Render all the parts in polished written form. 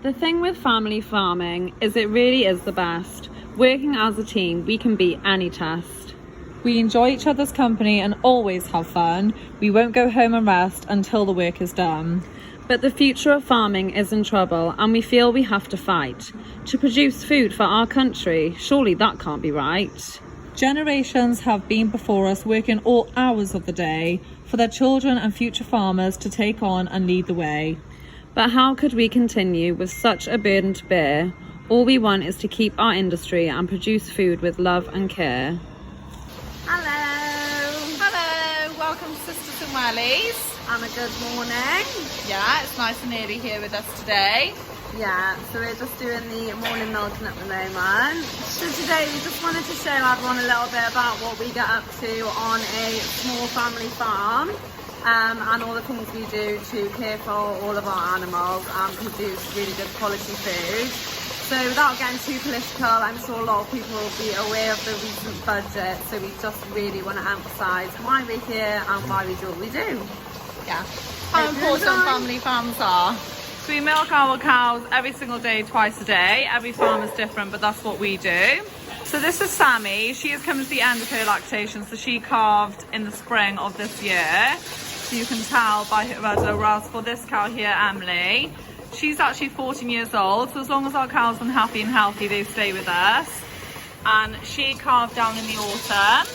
The thing with family farming is it really is the best. Working as a team, we can beat any test. We enjoy each other's company and always have fun. We won't go home and rest until the work is done. But the future of farming is in trouble and we feel we have to fight. To produce food for our country, surely that can't be right. Generations have been before us working all hours of the day for their children and future farmers to take on and lead the way. But how could we continue with such a burden to bear? All we want is to keep our industry and produce food with love and care. Hello, welcome to Sisters and Wellies. And a good morning. Yeah, it's nice and early here with us today. Yeah, so we're just doing the morning milking at the moment. So today we just wanted to show everyone a little bit about what we get up to on a small family farm, and all the things we do to care for all of our animals and produce really good quality food. So without getting too political, I'm sure a lot of people will be aware of the recent budget, so we just really want to emphasise why we're here and why we do what we do. Yeah, how important family farms are. So we milk our cows every single day, twice a day. Every farm is different, but that's what we do. So this is Sammy. She has come to the end of her lactation, so she calved in the spring of this year. So you can tell by her udder, whereas for this cow here, Emily, she's actually 14 years old. So as long as our cows are happy and healthy, they stay with us. And she calved down in the autumn.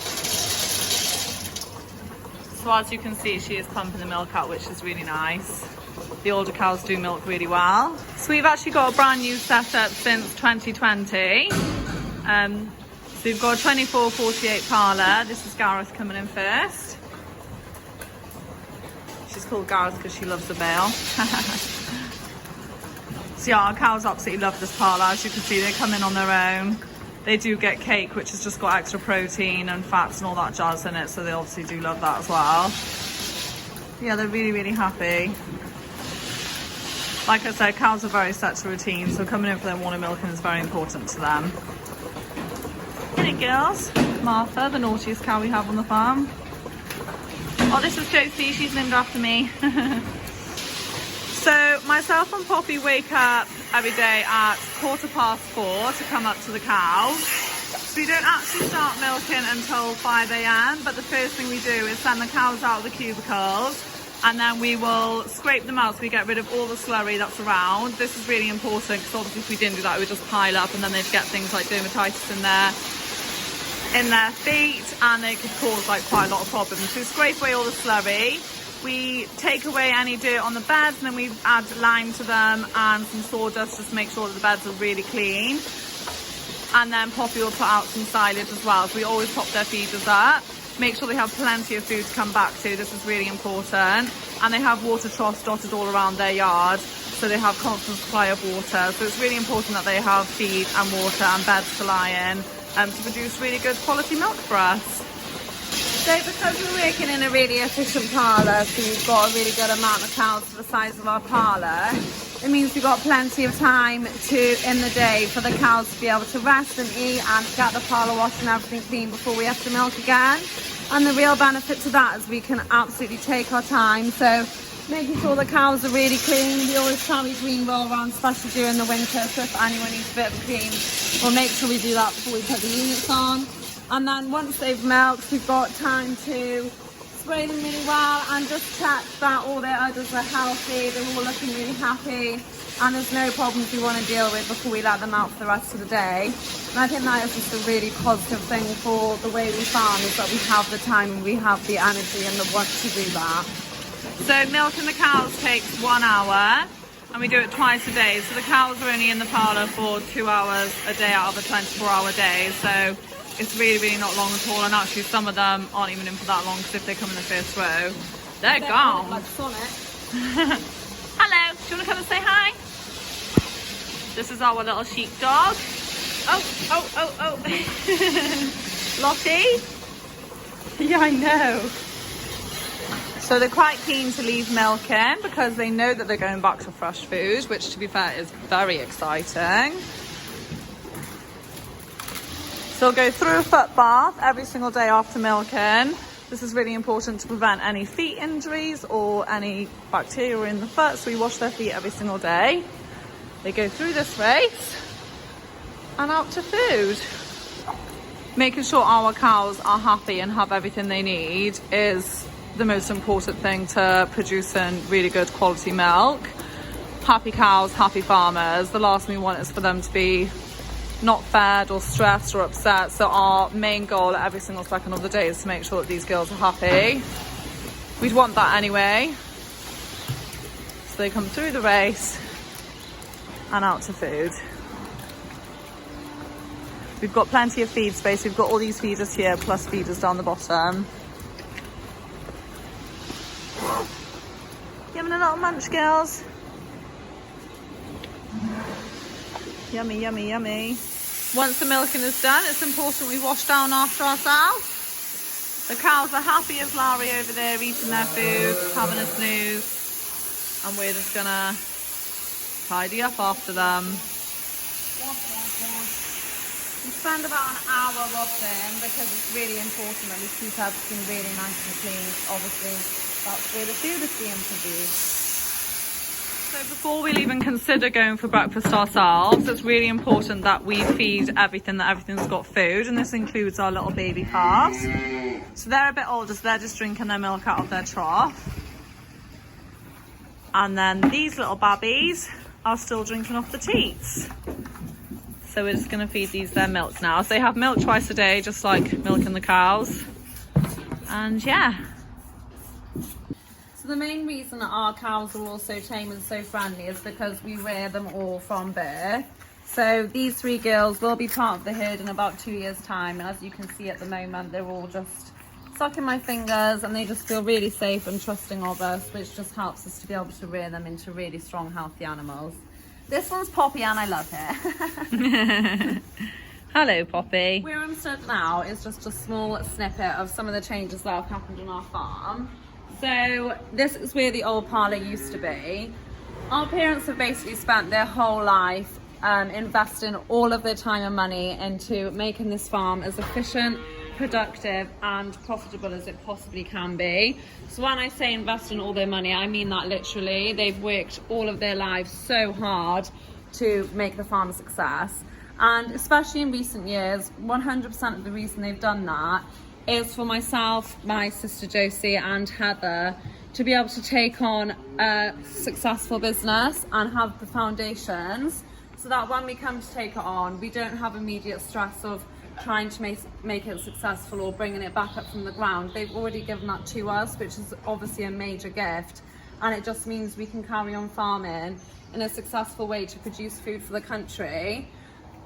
So as you can see, she is pumping the milk out, which is really nice. The older cows do milk really well. So we've actually got a brand new setup since 2020. So we've got a 24-48 parlour. This is Gareth coming in first. She's called Gareth because she loves the bale. So yeah, our cows absolutely love this parlour. As you can see, they come in on their own. They do get cake, which has just got extra protein and fats and all that jazz in it, so they obviously do love that as well. Yeah, they're really, really happy. Like I said, cows are very set to routine, so coming in for their morning milking is very important to them. Get it, girls. Martha, the naughtiest cow we have on the farm. Oh, this is Josie, she's named after me. So myself and Poppy wake up every day at 4:15 to come up to the cows. So we don't actually start milking until 5 AM, but the first thing we do is send the cows out of the cubicles, and then we will scrape them out so we get rid of all the slurry that's around. This is really important because obviously if we didn't do that, it would just pile up and then they'd get things like dermatitis in their feet, and they could cause like quite a lot of problems. So we scrape away all the slurry. We take away any dirt on the beds, and then we add lime to them and some sawdust just to make sure that the beds are really clean. And then Poppy will put out some silage as well. So we always top their feeders up. Make sure they have plenty of food to come back to. This is really important. And they have water troughs dotted all around their yard, so they have constant supply of water. So it's really important that they have feed and water and beds to lie in to produce really good quality milk for us. So because we're working in a really efficient parlour, so we've got a really good amount of cows for the size of our parlour, it means we've got plenty of time in the day for the cows to be able to rest and eat and get the parlour washed and everything clean before we have to milk again. And the real benefit to that is we can absolutely take our time. So making sure the cows are really clean. We always carry green roll around, especially during the winter, so if anyone needs a bit of a clean, we'll make sure we do that before we put the units on. And then once they've milked, we've got time to spray them really well and just check that all their udders are healthy, they're all looking really happy, and there's no problems we want to deal with before we let them out for the rest of the day. And I think that is just a really positive thing for the way we farm, is that we have the time and we have the energy and the want to do that. So milking the cows takes 1 hour, and we do it twice a day. So the cows are only in the parlour for 2 hours a day out of a 24-hour day. So it's really, really not long at all. And actually some of them aren't even in for that long, because if they come in the first row, they're gone. Like Sonic. Hello, do you want to come and say hi? This is our little sheepdog. Oh. Lottie? Yeah, I know. So they're quite keen to leave milking because they know that they're going back to fresh food, which to be fair is very exciting. So go through a foot bath every single day after milking. This is really important to prevent any feet injuries or any bacteria in the foot, so we wash their feet every single day. they go through this race and out to food. Making sure our cows are happy and have everything they need is the most important thing to producing really good quality milk. Happy cows, happy farmers. The last thing we want is for them to be not fed or stressed or upset. So our main goal every single second of the day is to make sure that these girls are happy. We'd want that anyway. So they come through the race and out to food. We've got plenty of feed space. We've got all these feeders here, plus feeders down the bottom. You having a little munch, girls? Yummy, yummy, yummy. Once the milking is done, it's important we wash down after ourselves. The cows are happy as Larry over there, eating their food, having a snooze. And we're just gonna tidy up after them. We spend about an hour washing because it's really important that we keep everything really nice and clean. Obviously, that's where the food is being produced. So before we'll even consider going for breakfast ourselves, it's really important that we feed everything, that everything's got food, and this includes our little baby calves. So they're a bit older, so they're just drinking their milk out of their trough. And then these little babbies are still drinking off the teats. So we're just going to feed these their milk now. So they have milk twice a day, just like milking the cows. And yeah. So the main reason that our cows are all so tame and so friendly is because we rear them all from birth. So these 3 girls will be part of the herd in about 2 years' time. And as you can see at the moment, they're all just sucking my fingers and they just feel really safe and trusting of us, which just helps us to be able to rear them into really strong, healthy animals. This one's Poppy and I love her. Hello, Poppy. Where I'm stood now is just a small snippet of some of the changes that have happened on our farm. So this is where the old parlour used to be. Our parents have basically spent their whole life investing all of their time and money into making this farm as efficient, productive and profitable as it possibly can be. So when I say investing all their money, I mean that literally. They've worked all of their lives so hard to make the farm a success. And especially in recent years, 100% of the reason they've done that is for myself, my sister Josie and Heather to be able to take on a successful business and have the foundations so that when we come to take it on, we don't have immediate stress of trying to make it successful or bringing it back up from the ground. They've already given that to us, which is obviously a major gift, and it just means we can carry on farming in a successful way to produce food for the country.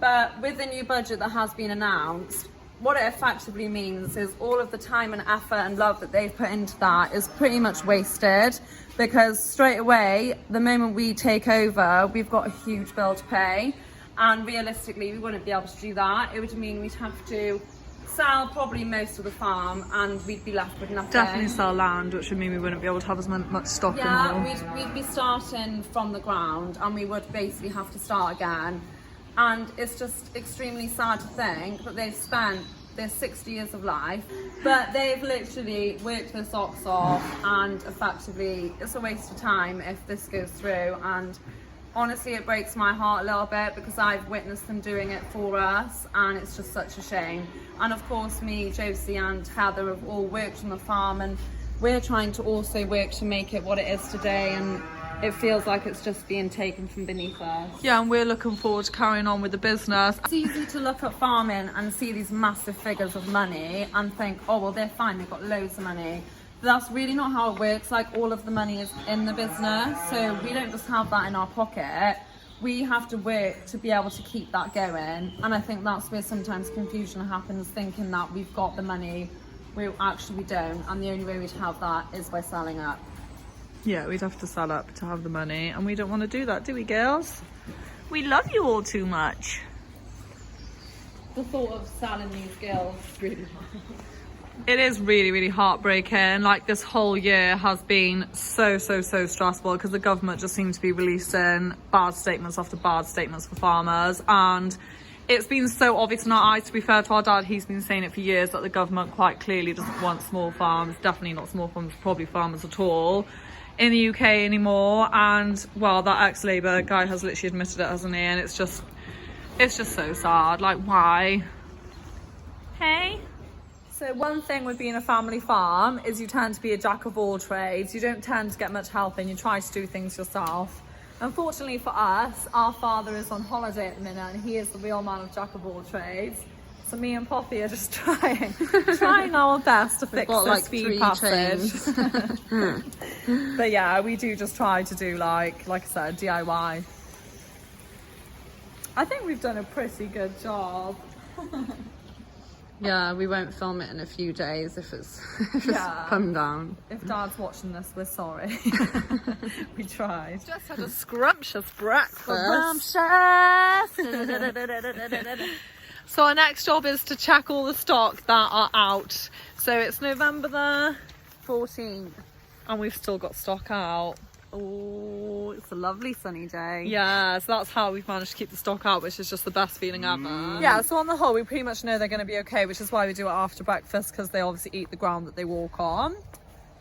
But with the new budget that has been announced, what it effectively means is all of the time and effort and love that they've put into that is pretty much wasted, because straight away, the moment we take over, we've got a huge bill to pay. And realistically, we wouldn't be able to do that. It would mean we'd have to sell probably most of the farm and we'd be left with nothing. Definitely sell land, which would mean we wouldn't be able to have as much stock anymore. Yeah, we'd be starting from the ground and we would basically have to start again. And it's just extremely sad to think that they've spent their 60 years of life, but they've literally worked their socks off, and effectively it's a waste of time if this goes through. And honestly, it breaks my heart a little bit because I've witnessed them doing it for us and it's just such a shame. And of course, me, Josie and Heather have all worked on the farm and we're trying to also work to make it what it is today, and it feels like it's just being taken from beneath us. Yeah, and we're looking forward to carrying on with the business. It's easy to look at farming and see these massive figures of money and think, oh, well, they're fine, they've got loads of money. But that's really not how it works. Like, all of the money is in the business, so we don't just have that in our pocket. We have to work to be able to keep that going. And I think that's where sometimes confusion happens, thinking that we've got the money. We don't, and the only way we'd have that is by selling up. Yeah, we'd have to sell up to have the money, and we don't want to do that, do we, girls? We love you all too much. The thought of selling these girls is really hard. It is really, really heartbreaking. Like, this whole year has been so stressful because the government just seems to be releasing bad statements after bad statements for farmers, and it's been so obvious in our eyes. To be fair to our dad, he's been saying it for years that the government quite clearly doesn't want small farms, definitely not small farms, probably farmers at all. in the UK anymore. And well, that ex-Labour guy has literally admitted it, hasn't he? And it's just so sad. Like, why? Hey. So one thing with being a family farm is you tend to be a jack of all trades. You don't tend to get much help and you try to do things yourself. Unfortunately for us, our father is on holiday at the minute and he is the real man of jack of all trades. So me and Poppy are just trying our best to fix this speed passage. But yeah, we do just try to do like I said, DIY. I think we've done a pretty good job. Yeah, we won't film it in a few days if it's come down. If Dad's watching this, we're sorry. We tried. Just had a scrumptious breakfast. So our next job is to check all the stock that are out. So it's November the 14th and we've still got stock out. Oh, it's a lovely sunny day. Yeah, so that's how we've managed to keep the stock out, which is just the best feeling ever. Yeah, so on the whole, we pretty much know they're going to be okay, which is why we do it after breakfast, because they obviously eat the ground that they walk on.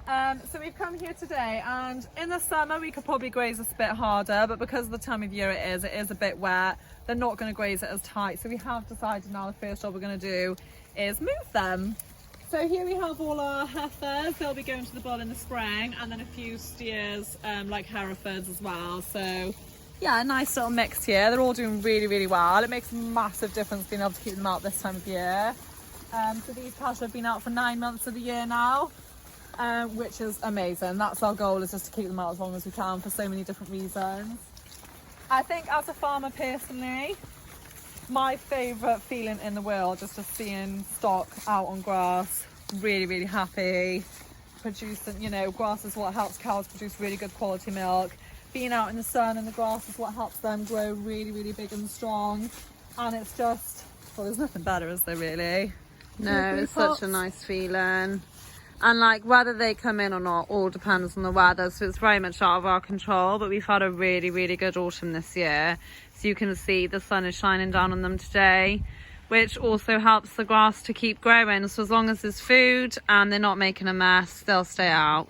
So we've come here today, and in the summer we could probably graze this a bit harder, but because of the time of year it is a bit wet, they're not going to graze it as tight. So we have decided now the first job we're going to do is move them. So here we have all our heifers. They'll be going to the bull in the spring, and then a few steers, like Herefords as well. So yeah, a nice little mix here. They're all doing really, really well. It makes a massive difference being able to keep them out this time of year. So these cows have been out for 9 months of the year now, which is amazing. That's our goal, is just to keep them out as long as we can for so many different reasons. I think as a farmer personally, my favourite feeling in the world is just seeing stock out on grass, really, really happy, producing, you know, grass is what helps cows produce really good quality milk. Being out in the sun and the grass is what helps them grow really, really big and strong. And it's just, well, there's nothing better, is there really? No, it's such a nice feeling. And like, whether they come in or not all depends on the weather, so it's very much out of our control. But we've had a really, really good autumn this year. So you can see the sun is shining down on them today, which also helps the grass to keep growing. So as long as there's food and they're not making a mess, they'll stay out.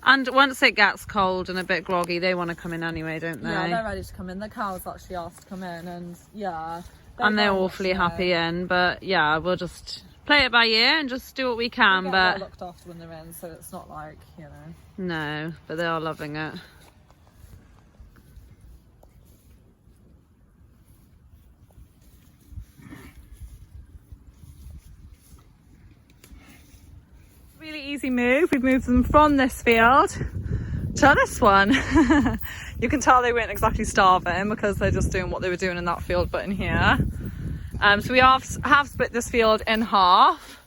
And once it gets cold and a bit groggy, they want to come in anyway, don't they? Yeah, they're ready to come in. The cows actually asked to come in, and yeah. They're awfully happy in, but yeah, we'll just play it by ear and just do what we can. They get but well looked after when they're in, so it's not like, you know. No, but they are loving it. Really easy move. We've moved them from this field to this one. You can tell they weren't exactly starving because they're just doing what they were doing in that field, but in here. So we have split this field in half.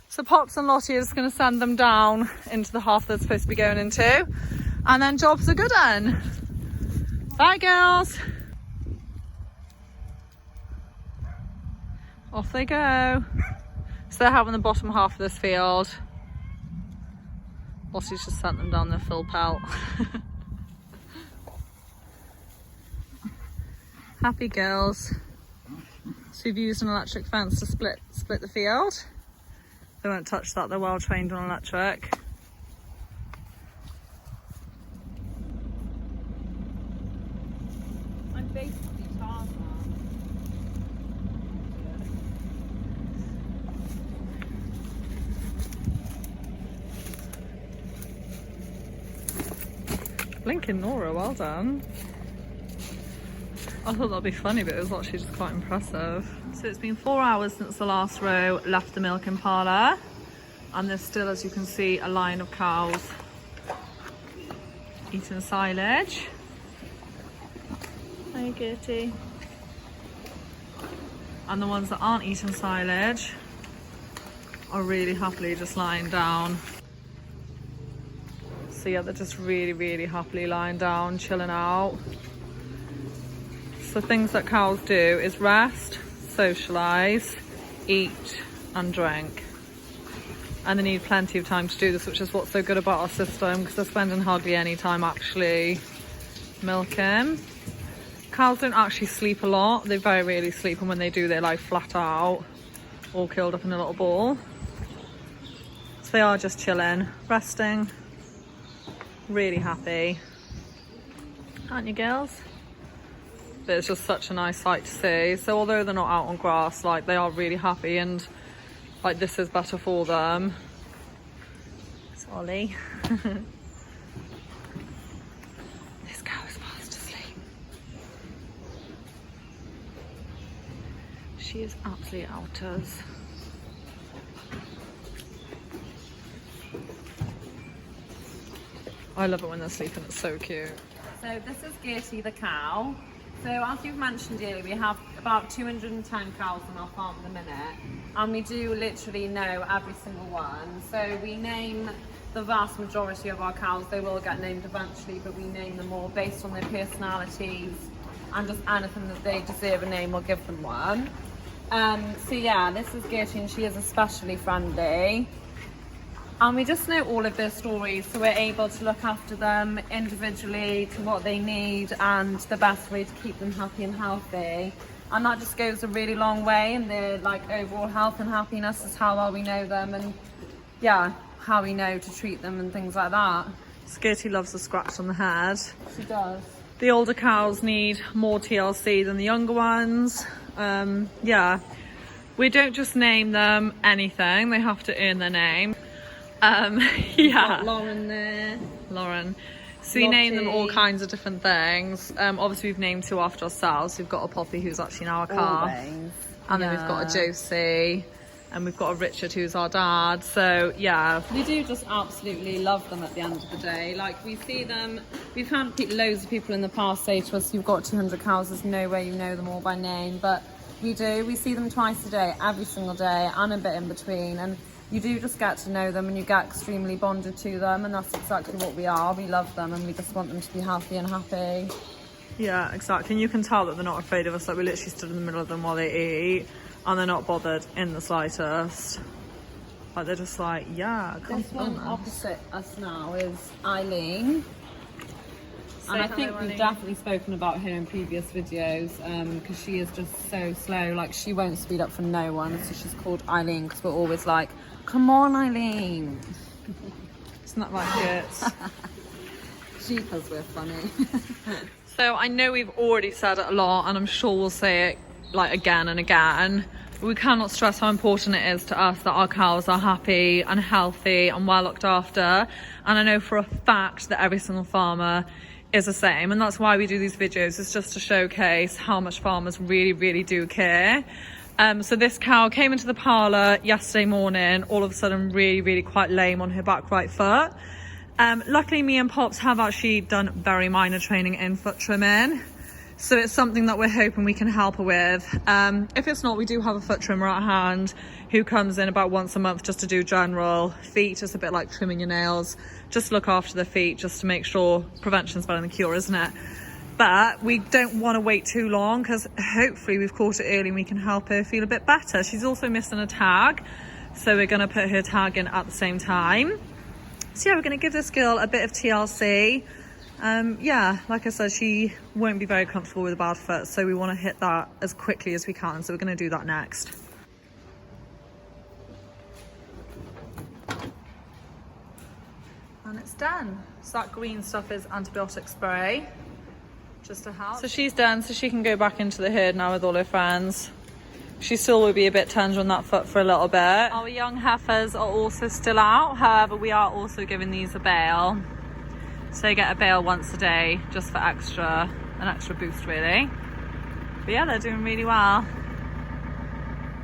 So Pops and Lottie are just going to send them down into the half they're supposed to be going into, and then jobs are good then. Bye girls. Off they go. So they're having the bottom half of this field. Lottie's just sent them down their full pelt. Happy girls. So we've used an electric fence to split the field. They won't touch that, they're well trained on electric. I'm basically Tarzan. Blinking Nora, well done. I thought that'd be funny, but it was actually just quite impressive. So it's been 4 hours since the last row left the milking parlour, and there's still, as you can see, a line of cows eating silage. Hi Gertie. And the ones that aren't eating silage are really happily just lying down. So yeah, they're just really, really happily lying down, chilling out. So things that cows do is rest, socialise, eat and drink. And they need plenty of time to do this, which is what's so good about our system, because they're spending hardly any time actually milking. Cows don't actually sleep a lot. They very rarely sleep, and when they do, they lie flat out, all curled up in a little ball. So they are just chilling, resting. Really happy. Aren't you, girls? But it's just such a nice sight to see. So although they're not out on grass, like, they are really happy, and like, this is better for them. It's Ollie. This cow is fast asleep. She is absolutely outers. I love it when they're sleeping, it's so cute. So this is Gertie the cow. So as you've mentioned earlier, we have about 210 cows on our farm at the minute, and we do literally know every single one. So we name the vast majority of our cows. They will get named eventually, but we name them all based on their personalities and just anything that they deserve a name, we'll give them one. So yeah, this is Gertie, and she is especially friendly. And we just know all of their stories, so we're able to look after them individually to what they need and the best way to keep them happy and healthy. And that just goes a really long way in their like overall health and happiness, is how well we know them, and yeah, how we know to treat them and things like that. Skirty loves a scratch on the head. She does. The older cows need more TLC than the younger ones. Yeah, we don't just name them anything, they have to earn their name. Yeah, Lauren there. Lauren. So we name them all kinds of different things. Obviously we've named two after ourselves. We've got a Poppy, who's actually now a calf. Always. And then we've got a Josie, and we've got a Richard, who's our dad. So yeah, We do just absolutely love them at the end of the day. Like, we see them, we've had loads of people in the past say to us, you've got 200 cows, there's no way you know them all by name, but we do. We see them twice a day, every single day, and a bit in between, and you do just get to know them and you get extremely bonded to them, and that's exactly what we are. We love them and we just want them to be healthy and happy. yeah, exactly. And you can tell that they're not afraid of us. Like, we literally stood in the middle of them while they eat, and they're not bothered in the slightest. Like, they're just like, yeah, come This one on. opposite us now is Eileen. And I think we've definitely spoken about her in previous videos, because she is just so slow. Like, she won't speed up for no one, so she's called Eileen because we're always like, come on, Eileen. Isn't that right, kids? Jeepers, we're funny. So I know we've already said it a lot, and I'm sure we'll say it like again and again. We cannot stress how important it is to us that our cows are happy and healthy and well looked after. And I know for a fact that every single farmer is the same, and that's why we do these videos. It's just to showcase how much farmers really, really do care. So this cow came into the parlour yesterday morning, all of a sudden really, really quite lame on her back right foot. Luckily me and Pops have actually done very minor training in foot trimming, so it's something that we're hoping we can help her with. If it's not, we do have a foot trimmer at hand who comes in about once a month just to do general feet. It's a bit like trimming your nails, just look after the feet, just to make sure prevention's better than cure, isn't it? But we don't want to wait too long, because hopefully we've caught it early and we can help her feel a bit better. She's also missing a tag, so we're going to put her tag in at the same time. So yeah, we're going to give this girl a bit of TLC. Yeah, like I said, she won't be very comfortable with a bad foot, so we want to hit that as quickly as we can, so we're going to do that next. And it's done. So that green stuff is antibiotic spray, just to help. So she's done, so she can go back into the herd now with all her friends. She still will be a bit tender on that foot for a little bit. Our young heifers are also still out, however we are also giving these a bail. So you get a bail once a day, just for an extra boost really. But yeah, they're doing really well.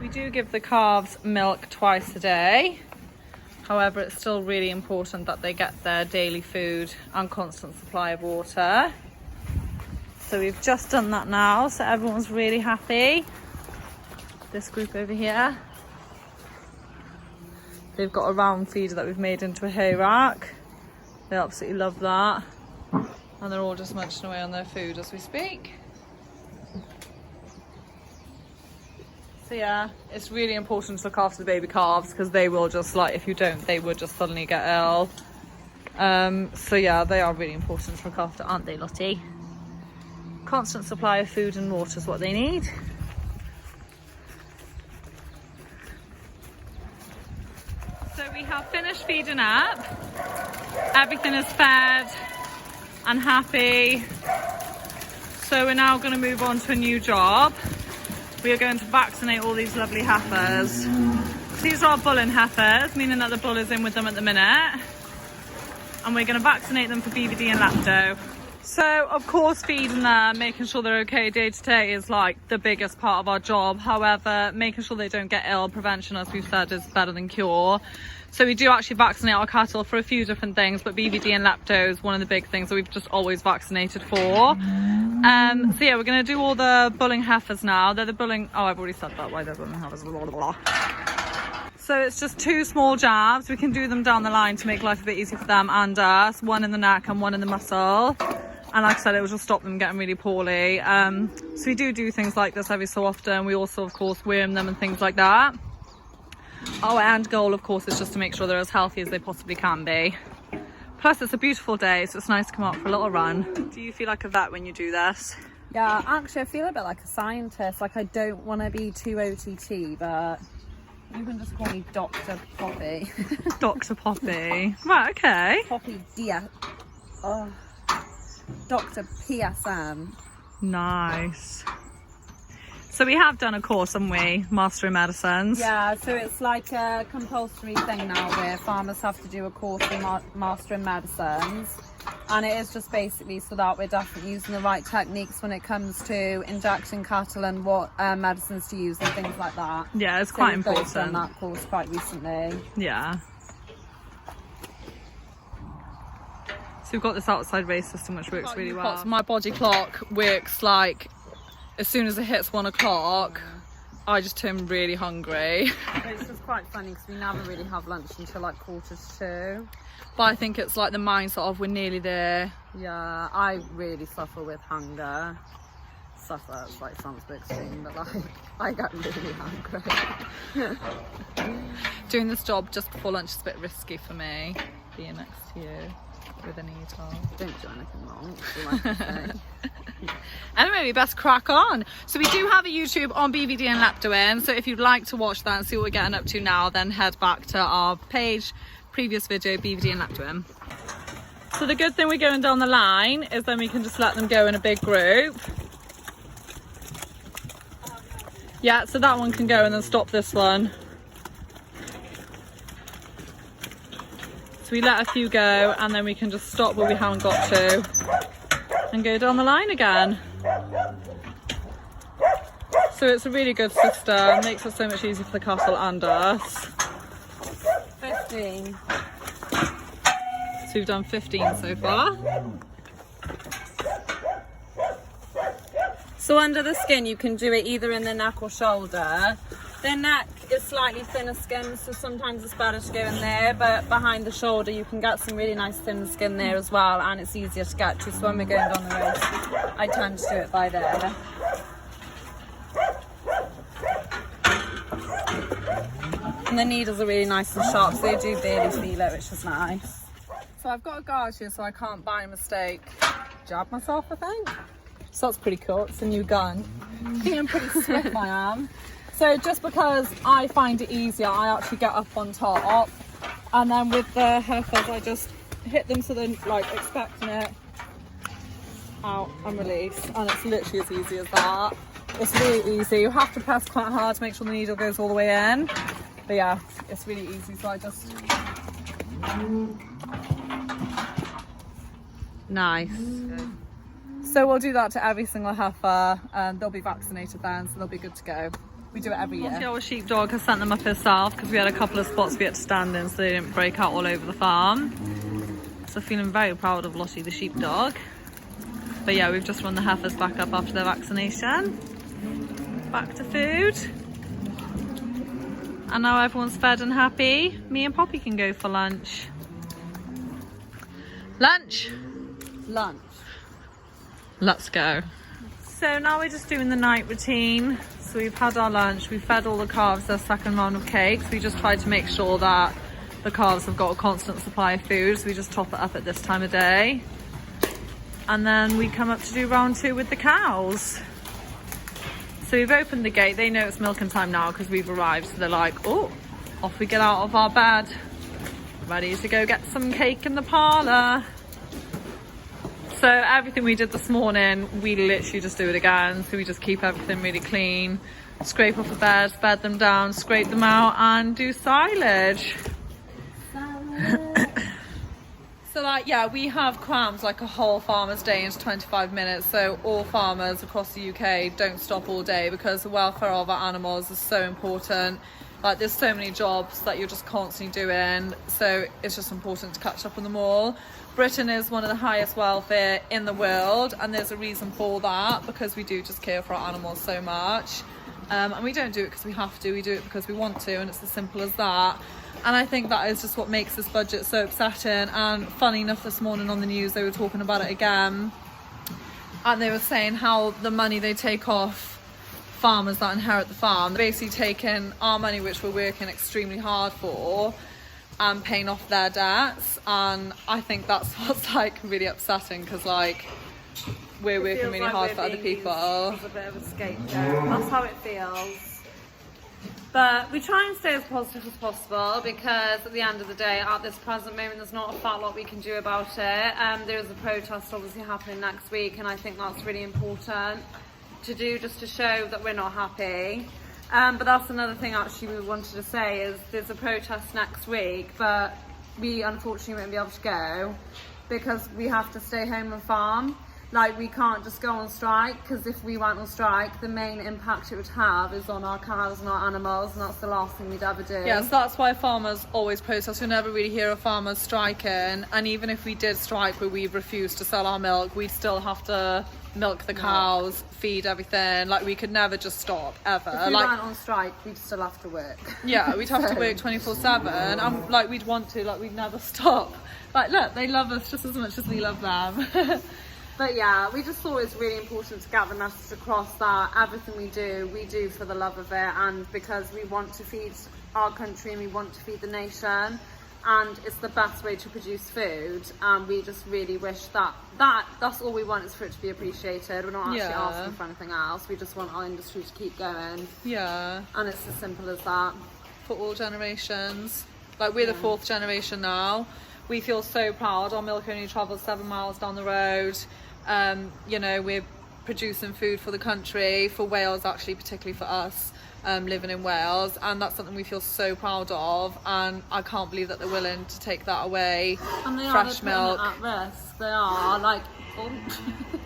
We do give the calves milk twice a day. However, it's still really important that they get their daily food and constant supply of water. So we've just done that now, so everyone's really happy. This group over here, they've got a round feeder that we've made into a hay rack. They absolutely love that, and they're all just munching away on their food as we speak. So yeah, it's really important to look after the baby calves, because they will just, like, if you don't, they would just suddenly get ill. So yeah, they are really important to look after, aren't they, Lottie? Constant supply of food and water is what they need. So we have finished feeding up. Everything is fed and happy. So we're now going to move on to a new job. We are going to vaccinate all these lovely heifers. These are bulling heifers, meaning that the bull is in with them at the minute. And we're going to vaccinate them for BVD and lepto. So, of course, feeding them, making sure they're okay day to day is like the biggest part of our job. However, making sure they don't get ill, prevention, as we've said, is better than cure. So we do actually vaccinate our cattle for a few different things, but BVD and lepto is one of the big things that we've just always vaccinated for. So yeah, we're going to do all the bulling heifers now. They're the bulling... Oh, I've already said that, why they're bulling heifers. Blah, blah, blah. So it's just 2 small jabs. We can do them down the line to make life a bit easier for them and us. One in the neck and one in the muscle. And like I said, it will just stop them getting really poorly. So we do things like this every so often. We also, of course, worm them and things like that. Our end goal, of course, is just to make sure they're as healthy as they possibly can be. Plus, it's a beautiful day, so it's nice to come out for a little run. Do you feel like a vet when you do this? Yeah, actually, I feel a bit like a scientist. Like, I don't want to be too OTT, but you can just call me Dr. Poppy. Dr. Poppy. Right, okay. Poppy Dia. Oh. Dr. PSM. Nice. So we have done a course, haven't we? Master in Medicines. Yeah, so it's like a compulsory thing now where farmers have to do a course in Master in Medicines. And it is just basically so that we're definitely using the right techniques when it comes to injecting cattle and what medicines to use and things like that. Yeah, it's quite we've both important. done that course quite recently. Yeah. So we've got this outside race system which works really well. My body clock works like as soon as it hits 1 o'clock, I just turn really hungry. It's just quite funny because we never really have lunch until like 1:45. But I think it's like the mindset of we're nearly there. Yeah, I really suffer with hunger. Suffer, it's like sounds a bit extreme, but like I get really hungry. Doing this job just before lunch is a bit risky for me, being next to you with a needle. Don't do anything wrong, that's all I can say. Anyway, we best crack on. So we do have a YouTube on BVD and lepto, so if you'd like to watch that and see what we're getting up to now, then head back to our page, previous video, BVD and lepto. So the good thing we're going down the line is then we can just let them go in a big group. Yeah, so that one can go and then stop this one. So we let a few go and then we can just stop where we haven't got to and go down the line again. So it's a really good system, makes it so much easier for the cattle and us. 15. So we've done 15 so far. So under the skin you can do it either in the neck or shoulder. The neck is slightly thinner skin, so sometimes it's better to go in there, but behind the shoulder you can get some really nice thin skin there as well, and it's easier to get to, so when we're going down the road I tend to do it by there. And the needles are really nice and sharp, so they do barely feel it, which is nice. So I've got a gauge here so I can't by mistake jab myself, I think. So that's pretty cool, it's a new gun. Feeling pretty swift I am. So just because I find it easier, I actually get up on top, and then with the heifers I just hit them so they're like expecting it, out and release, and it's literally as easy as that. It's really easy. You have to press quite hard to make sure the needle goes all the way in, but yeah, it's really easy. So I just... Nice. So we'll do that to every single heifer, and they'll be vaccinated then, so they'll be good to go. We do it every year. Our sheepdog has sent them up herself because we had a couple of spots we had to stand in so they didn't break out all over the farm. So feeling very proud of Lottie the sheepdog. But yeah, we've just run the heifers back up after their vaccination. Back to food. And now everyone's fed and happy. Me and Poppy can go for lunch. Lunch! Lunch. Let's go. So now we're just doing the night routine. So we've had our lunch, we've fed all the calves their second round of cakes. We just tried to make sure that the calves have got a constant supply of food, so we just top it up at this time of day. And then we come up to do round 2 with the cows. So we've opened the gate, they know it's milking time now because we've arrived, so they're like, oh, off we get out of our bed. ready to go get some cake in the parlour. So everything we did this morning, we literally just do it again. So we just keep everything really clean, scrape off the beds, bed them down, scrape them out and do silage. So like, yeah, we have crammed like a whole farmer's day into 25 minutes. So all farmers across the UK don't stop all day because the welfare of our animals is so important. Like there's so many jobs that you're just constantly doing. So it's just important to catch up on them all. Britain is one of the highest welfare in the world. And there's a reason for that because we do just care for our animals so much. And we don't do it because we have to, we do it because we want to, and it's as simple as that. And I think that is just what makes this budget so upsetting. And funny enough, this morning on the news they were talking about it again, and they were saying how the money they take off farmers that inherit the farm, basically taking our money which we're working extremely hard for and paying off their debts. And I think that's what's like really upsetting because like we're working really hard for other people. It's a bit of a scapegoat. That's how it feels. But we try and stay as positive as possible because at the end of the day, at this present moment, there's not a fat lot we can do about it. There is a protest obviously happening next week, and I think that's really important to do just to show that we're not happy. But that's another thing actually we wanted to say is there's a protest next week, but we unfortunately won't be able to go because we have to stay home and farm. Like we can't just go on strike because if we went on strike, the main impact it would have is on our cows and our animals, and that's the last thing we'd ever do. Yes, that's why farmers always protest. You never really hear of farmers striking, and even if we did strike where we refused to sell our milk, we'd still have to milk the cows, feed everything. Like we could never just stop ever. If we like, went on strike, we'd still have to work. Yeah, we'd have to work 24/7, and like we'd want to, like we'd never stop. Like look, they love us just as much as we love them. But yeah, we just thought it was really important to get the message across that everything we do for the love of it, and because we want to feed our country and we want to feed the nation, and it's the best way to produce food. And we just really wish that's all we want is for it to be appreciated. We're not actually asking for anything else. We just want our industry to keep going. Yeah. And it's as simple as that. For all generations. Like we're the 4th generation now. We feel so proud. Our milk only travels 7 miles down the road. You know, we're producing food for the country, for Wales actually, particularly for us living in Wales, and that's something we feel so proud of, and I can't believe that they're willing to take that away. And they fresh are milk at risk. They are like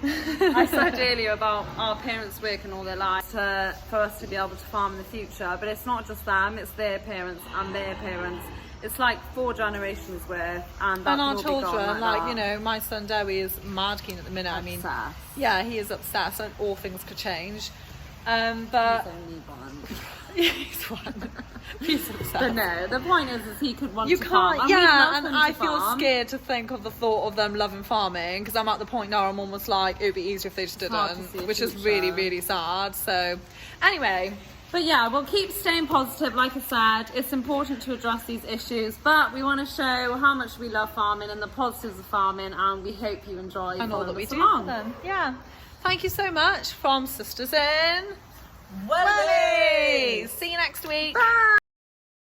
I said earlier about our parents working all their lives for us to be able to farm in the future, but it's not just them, it's their parents and their parents. It's like 4 generations worth, and our children, like you know, my son Dewi is mad keen at the minute. Obsessed. I mean, yeah, he is obsessed, and all things could change. But he's only one. he's one. He's obsessed. But no, the point is he could want You to can't, farm. yeah, and I feel scared to think of the thought of them loving farming because I'm at the point now I'm almost like it would be easier if they just didn't, which is really, really sad. So, anyway. But yeah, we'll keep staying positive. Like I said, it's important to address these issues, but we want to show how much we love farming and the positives of farming, and we hope you enjoy and all that we do along. for them. Yeah. Thank you so much from Sisters in Welly. See you next week. Bye.